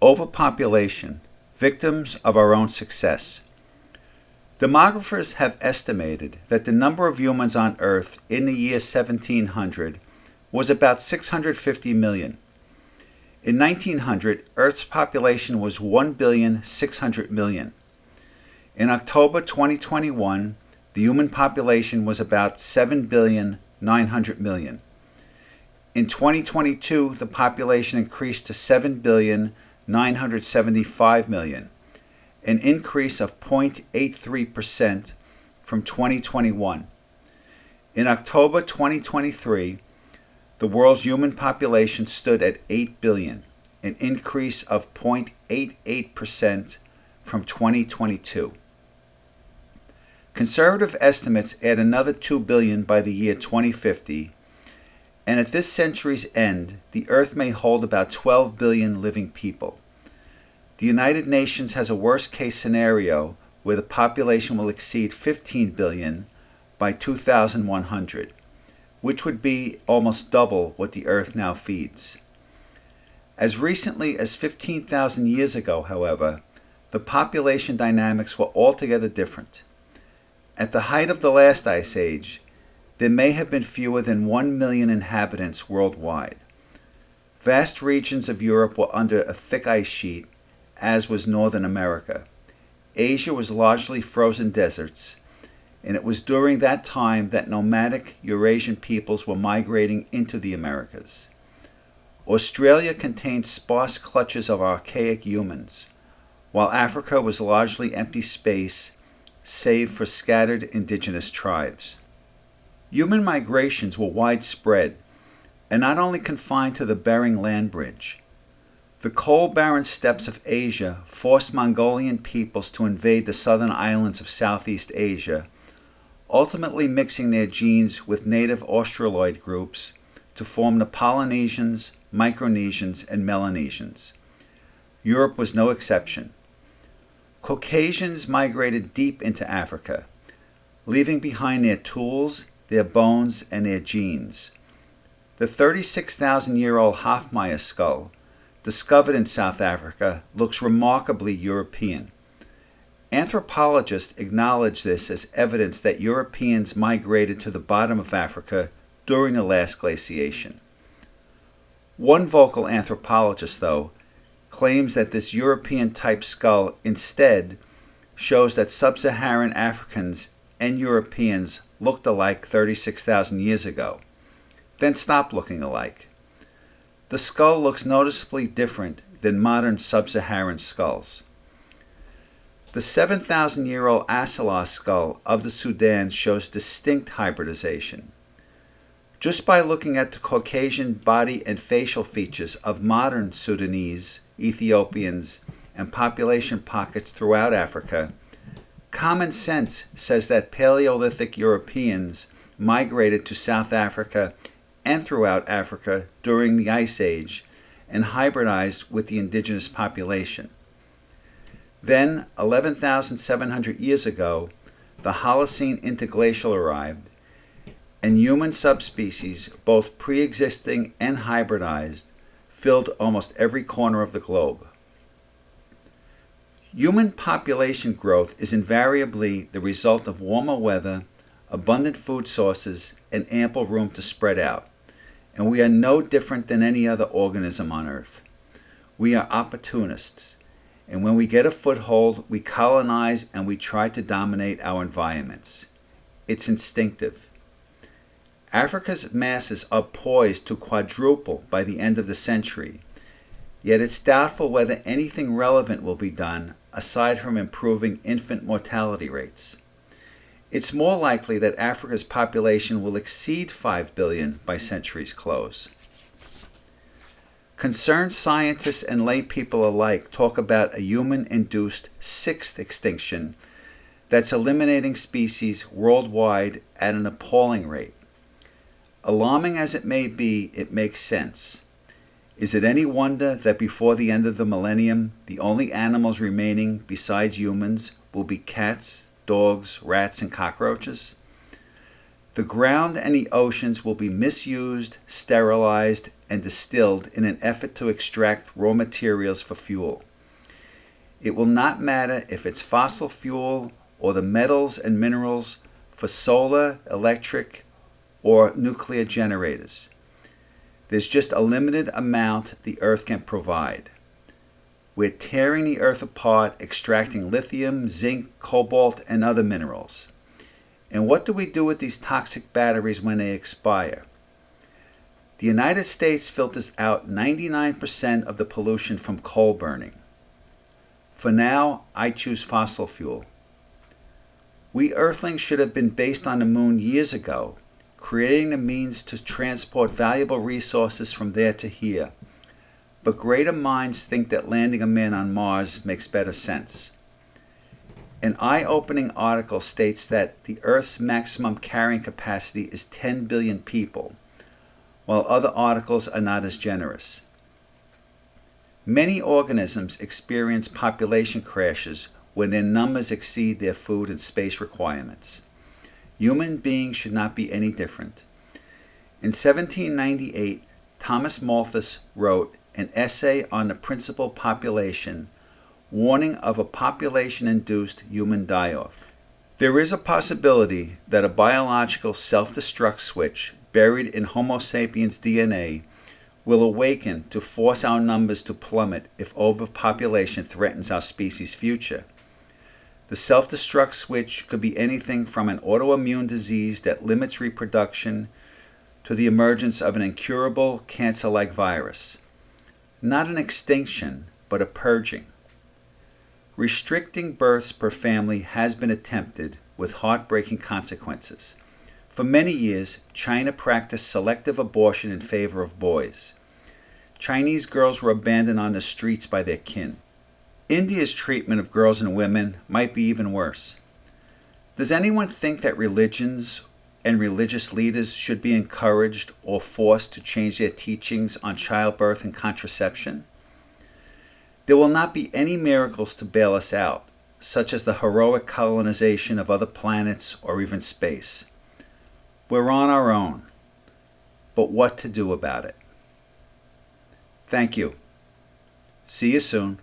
Overpopulation, victims of our own success. Demographers have estimated that the number of humans on Earth in the year 1700 was about 650 million. In 1900, Earth's population was 1,600,000,000. In October 2021, the human population was about 7,900,000,000. In 2022, the population increased to 7,975,000,000, an increase of 0.83% from 2021. In October 2023, the world's human population stood at 8 billion, an increase of 0.88% from 2022. Conservative estimates add another 2 billion by the year 2050, and at this century's end, the Earth may hold about 12 billion living people. The United Nations has a worst-case scenario where the population will exceed 15 billion by 2100, which would be almost double what the Earth now feeds. As recently as 15,000 years ago, however, the population dynamics were altogether different. At the height of the last ice age, there may have been fewer than 1 million inhabitants worldwide. Vast regions of Europe were under a thick ice sheet, as was Northern America. Asia was largely frozen deserts, and it was during that time that nomadic Eurasian peoples were migrating into the Americas. Australia contained sparse clutches of archaic humans, while Africa was largely empty space, save for scattered indigenous tribes. Human migrations were widespread and not only confined to the Bering Land Bridge. The coal-barren steppes of Asia forced Mongolian peoples to invade the southern islands of Southeast Asia, ultimately mixing their genes with native Australoid groups to form the Polynesians, Micronesians, and Melanesians. Europe was no exception. Caucasians migrated deep into Africa, leaving behind their tools, their bones, and their genes. The 36,000-year-old Hofmeyr skull, discovered in South Africa, looks remarkably European. Anthropologists acknowledge this as evidence that Europeans migrated to the bottom of Africa during the last glaciation. One vocal anthropologist, though, claims that this European-type skull instead shows that sub-Saharan Africans and Europeans looked alike 36,000 years ago, then stopped looking alike. The skull looks noticeably different than modern sub-Saharan skulls. The 7,000-year-old Asilah skull of the Sudan shows distinct hybridization. Just by looking at the Caucasian body and facial features of modern Sudanese, Ethiopians, and population pockets throughout Africa, common sense says that Paleolithic Europeans migrated to South Africa and throughout Africa during the Ice Age and hybridized with the indigenous population. Then, 11,700 years ago, the Holocene interglacial arrived, and human subspecies, both pre-existing and hybridized, filled almost every corner of the globe. Human population growth is invariably the result of warmer weather, abundant food sources, and ample room to spread out, and we are no different than any other organism on Earth. We are opportunists, and when we get a foothold, we colonize and we try to dominate our environments. It's instinctive. Africa's masses are poised to quadruple by the end of the century, yet it's doubtful whether anything relevant will be done aside from improving infant mortality rates. It's more likely that Africa's population will exceed 5 billion by century's close. Concerned scientists and lay people alike talk about a human-induced sixth extinction that's eliminating species worldwide at an appalling rate. Alarming as it may be, it makes sense. Is it any wonder that before the end of the millennium, the only animals remaining besides humans will be cats, dogs, rats, and cockroaches? The ground and the oceans will be misused, sterilized, and distilled in an effort to extract raw materials for fuel. It will not matter if it's fossil fuel or the metals and minerals for solar, electric, or nuclear generators. There's just a limited amount the Earth can provide. We're tearing the Earth apart, extracting lithium, zinc, cobalt, and other minerals. And what do we do with these toxic batteries when they expire? The United States filters out 99% of the pollution from coal burning. For now, I choose fossil fuel. We Earthlings should have been based on the moon years ago, creating the means to transport valuable resources from there to here. But greater minds think that landing a man on Mars makes better sense. An eye-opening article states that the Earth's maximum carrying capacity is 10 billion people, while other articles are not as generous. Many organisms experience population crashes when their numbers exceed their food and space requirements. Human beings should not be any different. In 1798, Thomas Malthus wrote an essay on the principal population, warning of a population-induced human die-off. There is a possibility that a biological self-destruct switch buried in Homo sapiens' DNA will awaken to force our numbers to plummet if overpopulation threatens our species' future. The self-destruct switch could be anything from an autoimmune disease that limits reproduction to the emergence of an incurable cancer-like virus. Not an extinction, but a purging. Restricting births per family has been attempted with heartbreaking consequences. For many years, China practiced selective abortion in favor of boys. Chinese girls were abandoned on the streets by their kin. India's treatment of girls and women might be even worse. Does anyone think that religions and religious leaders should be encouraged or forced to change their teachings on childbirth and contraception? There will not be any miracles to bail us out, such as the heroic colonization of other planets or even space. We're on our own, but what to do about it? Thank you. See you soon.